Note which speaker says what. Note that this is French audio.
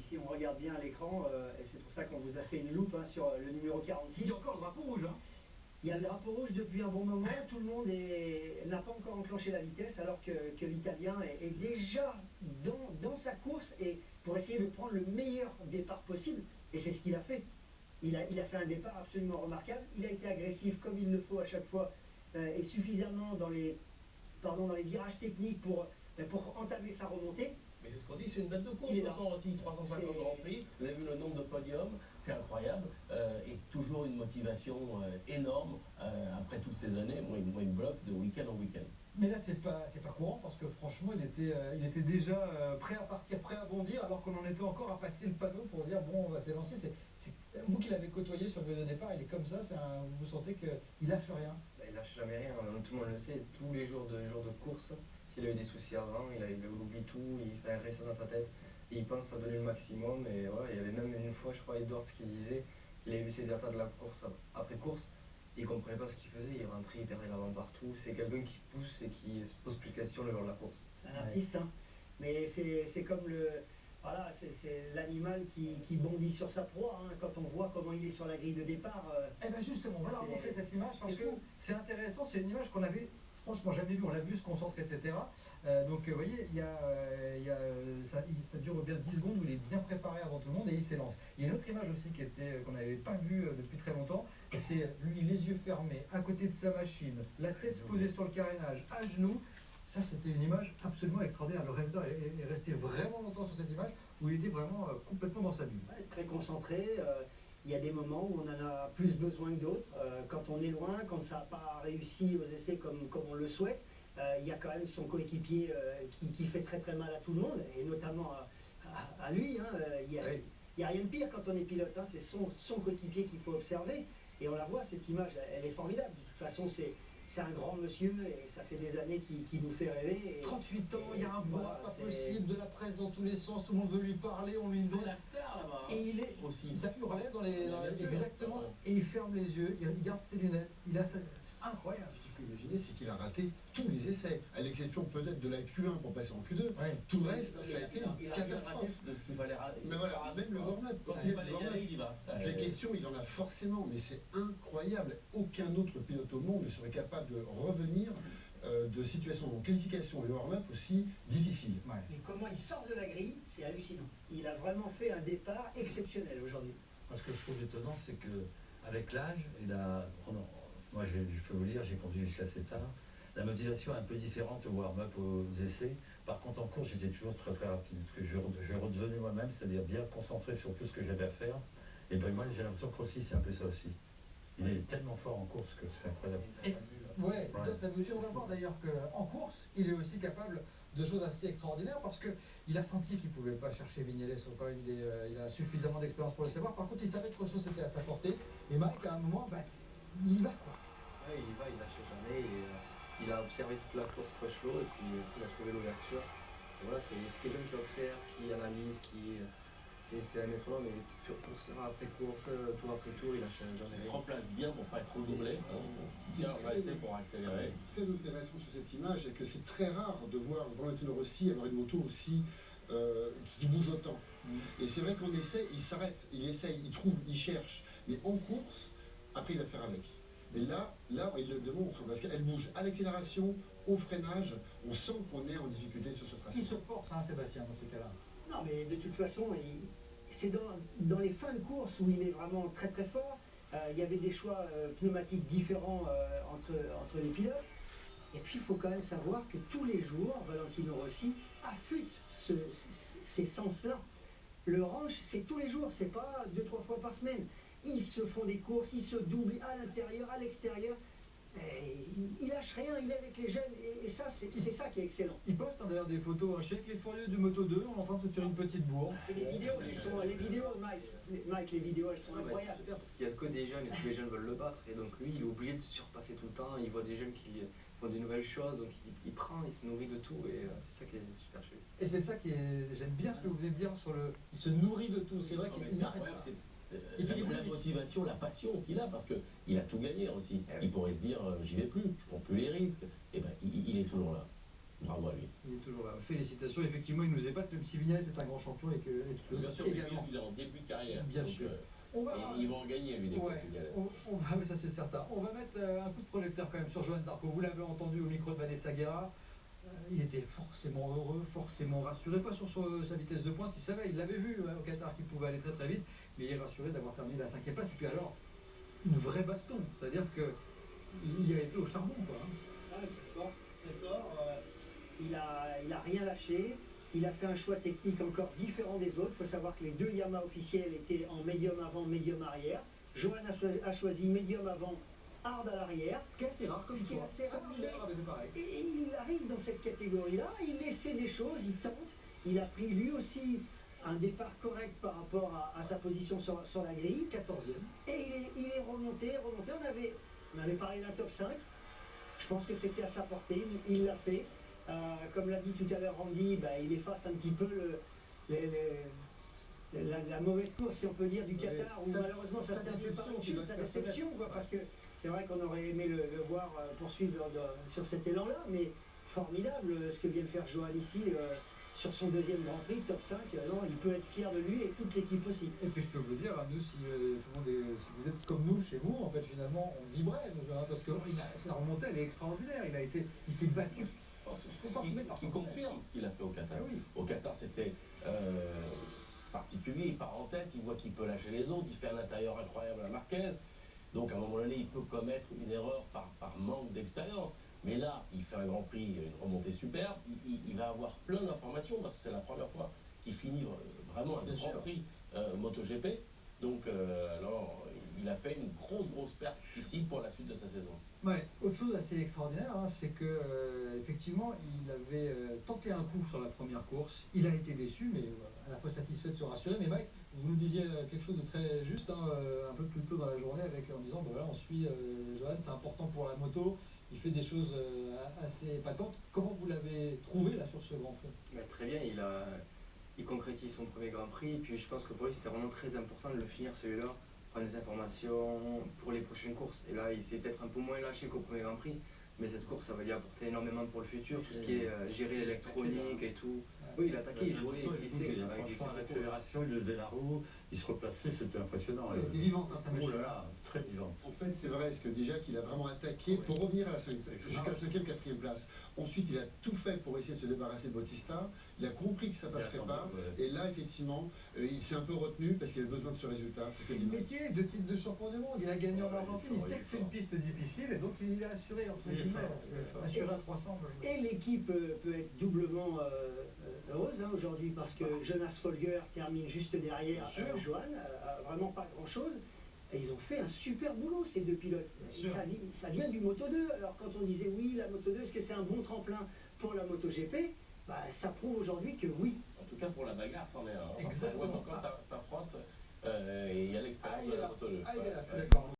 Speaker 1: si on regarde bien à l'écran, et c'est pour ça qu'on vous a fait une loupe hein, sur le numéro 46.
Speaker 2: Il y a encore le drapeau rouge. Hein.
Speaker 1: Il y a le drapeau rouge depuis un bon moment, tout le monde n'a pas encore enclenché la vitesse, alors que l'Italien est déjà dans sa course et pour essayer de prendre le meilleur départ possible. Et c'est ce qu'il a fait. Il a fait un départ absolument remarquable. Il a été agressif comme il le faut à chaque fois et suffisamment dans les virages techniques pour entamer sa remontée.
Speaker 3: Mais c'est ce qu'on dit, c'est une bête de course. De toute façon, aussi 350 Grands Prix, vous avez vu le nombre de podiums, c'est incroyable. Et toujours une motivation énorme après toutes ces années. Moi, il me bluffe de week-end en week-end.
Speaker 2: Mais là, c'est pas courant parce que franchement, il était déjà prêt à partir, prêt à bondir, alors qu'on en était encore à passer le panneau pour dire bon, on va s'élancer. Vous qui l'avez côtoyé sur le départ, il est comme ça, vous sentez qu'il lâche rien.
Speaker 4: Il lâche jamais rien, tout le monde le sait, tous les jours de course. S'il a eu des soucis avant, il oublie tout, il fait un ça dans sa tête, et il pense à donner le maximum. Et voilà, il y avait même une fois, je crois, Edwards qui disait qu'il avait vu ses data de la course après course, il comprenait pas ce qu'il faisait, il rentrait, il perdait l'avant partout. C'est quelqu'un qui pousse et qui se pose plus de questions le long de la course.
Speaker 1: C'est un artiste, hein. Mais c'est comme voilà, c'est l'animal qui bondit sur sa proie, hein. Quand on voit comment il est sur la grille de départ.
Speaker 2: Eh bien justement, on va leur montrer cette image parce que c'est intéressant, c'est une image qu'on avait franchement jamais vue, on l'a vu se concentrer, etc. Donc vous voyez, ça dure bien 10 secondes où il est bien préparé avant tout le monde et il s'élance. Il y a une autre image aussi qu'on n'avait pas vue depuis très longtemps, c'est lui les yeux fermés, à côté de sa machine, la tête posée sur le carénage, à genoux. Ça, c'était une image absolument extraordinaire. Le réalisateur est resté vraiment longtemps sur cette image où il était vraiment complètement dans sa bulle.
Speaker 1: Ouais, très concentré. Il y a des moments où on en a plus besoin que d'autres. Quand on est loin, quand ça n'a pas réussi aux essais comme on le souhaite, il y a quand même son coéquipier qui fait très très mal à tout le monde, et notamment à lui. Hein. Il n'y a rien de pire quand on est pilote. Hein. C'est son coéquipier qu'il faut observer. Et on la voit, cette image, elle est formidable. De toute façon, c'est un grand monsieur et ça fait des années qu'il nous fait rêver.
Speaker 2: 38 ans, il y a un bois pas possible, de la presse dans tous les sens, tout le monde veut lui parler, on lui donne.
Speaker 3: C'est la star là-bas.
Speaker 2: Et il est
Speaker 3: aussi.
Speaker 2: Ça hurlait exactement. Et il ferme les yeux, il garde ses lunettes, il a incroyable.
Speaker 5: Ce qu'il faut imaginer, c'est qu'il a raté tous les essais, à l'exception peut-être de la Q1 pour passer en Q2. Ouais. Tout le reste, ça a été une catastrophe. Mais voilà, même le warm-up, quand il y va. La question, il en a forcément, mais c'est incroyable. Aucun autre pilote au monde ne serait capable de revenir de situations en qualification et warm-up aussi difficiles.
Speaker 1: Ouais. Mais comment il sort de la grille, c'est hallucinant. Il a vraiment fait un départ exceptionnel aujourd'hui.
Speaker 6: Ce que je trouve étonnant, c'est qu'avec l'âge, moi je peux vous dire, j'ai conduit jusqu'à assez tard, la motivation est un peu différente au warm-up, aux essais. Par contre en course, j'étais toujours très très rapide, que je redevenais moi-même, c'est-à-dire bien concentré sur tout ce que j'avais à faire. Et ben moi j'ai l'impression que Rossi c'est un peu ça aussi. Il est tellement fort en course que c'est incroyable.
Speaker 2: Ouais, ça veut dire, on va voir d'ailleurs qu'en course, il est aussi capable de choses assez extraordinaires parce qu'il a senti qu'il ne pouvait pas chercher Vignales, il a suffisamment d'expérience pour le savoir. Par contre, il savait que autre chose était à sa portée. Et Mike, à un moment, il y va quoi.
Speaker 4: Ouais, il y va, il lâche jamais. Il a observé toute la course Crutchlow et puis il a trouvé l'ouverture. Et voilà, c'est quelqu'un qui observe, qui analyse, c'est un métronome, et course après course, tour après tour, il lâche jamais.
Speaker 3: Il se remplace bien pour ne pas être trop doublé. Il va essayer pour accélérer.
Speaker 5: Ce qui est très intéressant sur cette image, c'est que c'est très rare de voir Valentino Rossi avoir une moto aussi qui bouge autant. Et c'est vrai qu'en essai, il s'arrête, il essaye, il trouve, il cherche. Mais en course, après il va faire avec. Et là, il le démontre, parce qu'elle bouge à l'accélération, au freinage, on sent qu'on est en difficulté sur ce tracé.
Speaker 2: Il se force, hein, Sébastien, dans ces cas-là.
Speaker 1: Non, mais de toute façon, c'est dans les fins de course où il est vraiment très très fort. Il y avait des choix pneumatiques différents entre les pilotes. Et puis il faut quand même savoir que tous les jours, Valentino Rossi affûte ces sens-là. Le range, c'est tous les jours, c'est pas 2-3 fois par semaine. Ils se font des courses, ils se doublent à l'intérieur, à l'extérieur. Il lâche rien, il est avec les jeunes, et ça, c'est ça qui est excellent.
Speaker 2: Il poste d'ailleurs des photos, je sais que les furieux du Moto 2, on est en train de se tirer une petite bourre.
Speaker 1: C'est les vidéos les vidéos, Mike, les vidéos, elles sont incroyables.
Speaker 4: C'est super parce qu'il n'y a que des jeunes et tous les jeunes veulent le battre, et donc lui, il est obligé de se surpasser tout le temps. Il voit des jeunes qui font des nouvelles choses, donc il prend, il se nourrit de tout, et c'est ça qui est super chez lui.
Speaker 2: Et c'est ça qui est, j'aime bien ce que vous venez de dire sur il se nourrit de tout, c'est vrai qu'il n'arrête pas.
Speaker 3: Et puis la motivation, la passion qu'il a, parce qu'il a tout gagné aussi. Il pourrait se dire, j'y vais plus, je prends plus les risques. Et ben il est toujours là. Bravo à lui.
Speaker 2: Il est toujours là. Félicitations. Effectivement, il nous épate, même si Vignales est un grand champion et que
Speaker 3: Bien sûr,
Speaker 2: également.
Speaker 3: il est en début de carrière.
Speaker 2: Bien
Speaker 3: donc,
Speaker 2: sûr.
Speaker 3: Et ils vont en gagner, lui, des Vignales.
Speaker 2: Oui, ça c'est certain. On va mettre un coup de projecteur quand même sur Johan Zarco. Vous l'avez entendu au micro de Vanessa Guerra. Il était forcément heureux, forcément rassuré, pas sur sa vitesse de pointe. Il savait, il l'avait vu au Qatar qu'il pouvait aller très très vite, mais il est rassuré d'avoir terminé la 5e place. Et puis alors, une vraie baston. C'est-à-dire qu'il a été au charbon, quoi.
Speaker 1: Ah, très fort, très fort. Il a rien lâché. Il a fait un choix technique encore différent des autres. Il faut savoir que les 2 Yamaha officiels étaient en médium avant, médium arrière. Johan a choisi médium avant, hard à l'arrière.
Speaker 2: Ce qui est assez rare comme choix.
Speaker 1: Et il arrive dans cette catégorie-là, il essaie des choses, il tente. Il a pris lui aussi un départ correct par rapport à sa position sur la grille.
Speaker 2: 14e.
Speaker 1: Et il est remonté. On avait parlé d'un top 5. Je pense que c'était à sa portée. Il l'a fait. Comme l'a dit tout à l'heure Randy, il efface un petit peu la mauvaise course, si on peut dire, du Qatar, où malheureusement ça se termine par une chute, sa déception, quoi, parce que c'est vrai qu'on aurait aimé le voir poursuivre sur cet élan-là, mais formidable ce que vient de faire Johan ici sur son 2e Grand Prix, top 5. Non, il peut être fier de lui et toute l'équipe aussi.
Speaker 2: Et puis je peux vous dire, nous, si si vous êtes comme nous chez vous, en fait, finalement, on vibrait, parce que sa remontée, elle est extraordinaire. Il s'est battu.
Speaker 3: Qui confirme ce qu'il a fait au Qatar.
Speaker 2: Ah oui.
Speaker 3: Au Qatar, c'était particulier, il part en tête, il voit qu'il peut lâcher les autres, il fait un intérieur incroyable à Marquez. Donc à un moment donné, il peut commettre une erreur par manque d'expérience. Mais là, il fait un Grand Prix, une remontée superbe, il va avoir plein d'informations, parce que c'est la première fois qu'il finit vraiment un Grand Prix MotoGP. Donc alors, il a fait une grosse perte ici pour la suite de sa saison.
Speaker 2: Ouais. Autre chose assez extraordinaire, c'est que effectivement, il avait tenté un coup sur la première course. Il a été déçu, mais à la fois satisfait de se rassurer. Mais Mike, vous nous disiez quelque chose de très juste un peu plus tôt dans la journée, en disant voilà, on suit Johan, c'est important pour la moto. Il fait des choses assez épatantes. Comment vous l'avez trouvé là sur ce Grand Prix?
Speaker 4: Très bien, il concrétise son premier Grand Prix. Et puis je pense que pour lui, c'était vraiment très important de le finir celui-là. Prendre des informations pour les prochaines courses. Et là, il s'est peut-être un peu moins lâché qu'au premier Grand Prix, mais cette course, ça va lui apporter énormément pour le futur, tout ce qui est gérer l'électronique et tout. Oui, il attaquait, il jouait, il glissait.
Speaker 6: Franchement, l'accélération, il levait la roue, il se replaçait, c'était impressionnant.
Speaker 2: Elle était vivante, sa machine.
Speaker 6: Oh là là, très vivante.
Speaker 5: En fait, c'est vrai, parce que déjà qu'il a vraiment attaqué pour revenir à la 5e, jusqu'à la 5e, 4e place. Ensuite, il a tout fait pour essayer de se débarrasser de Bautista. Il a compris que ça ne passerait pas. Et là, effectivement, il s'est un peu retenu parce qu'il avait besoin de ce résultat.
Speaker 2: C'est le métier, 2 titres de champion du monde. Il a gagné en Argentine. Il sait que c'est une piste difficile et donc il a assuré, entre guillemets, assuré à 300.
Speaker 1: Et l'équipe peut être doublement heureuse aujourd'hui parce que Jonas Folger termine juste derrière Johan, vraiment pas grand-chose. Et ils ont fait un super boulot, ces 2 pilotes. Ça vient du Moto 2. Alors quand on disait oui, la Moto 2, est-ce que c'est un bon tremplin pour la MotoGP? Ça prouve aujourd'hui que oui.
Speaker 3: En tout cas, pour la bagarre, c'en est un.
Speaker 2: Exactement.
Speaker 3: Quand ça frotte, et il y a l'expérience de la Moto 2.
Speaker 2: Je suis d'accord.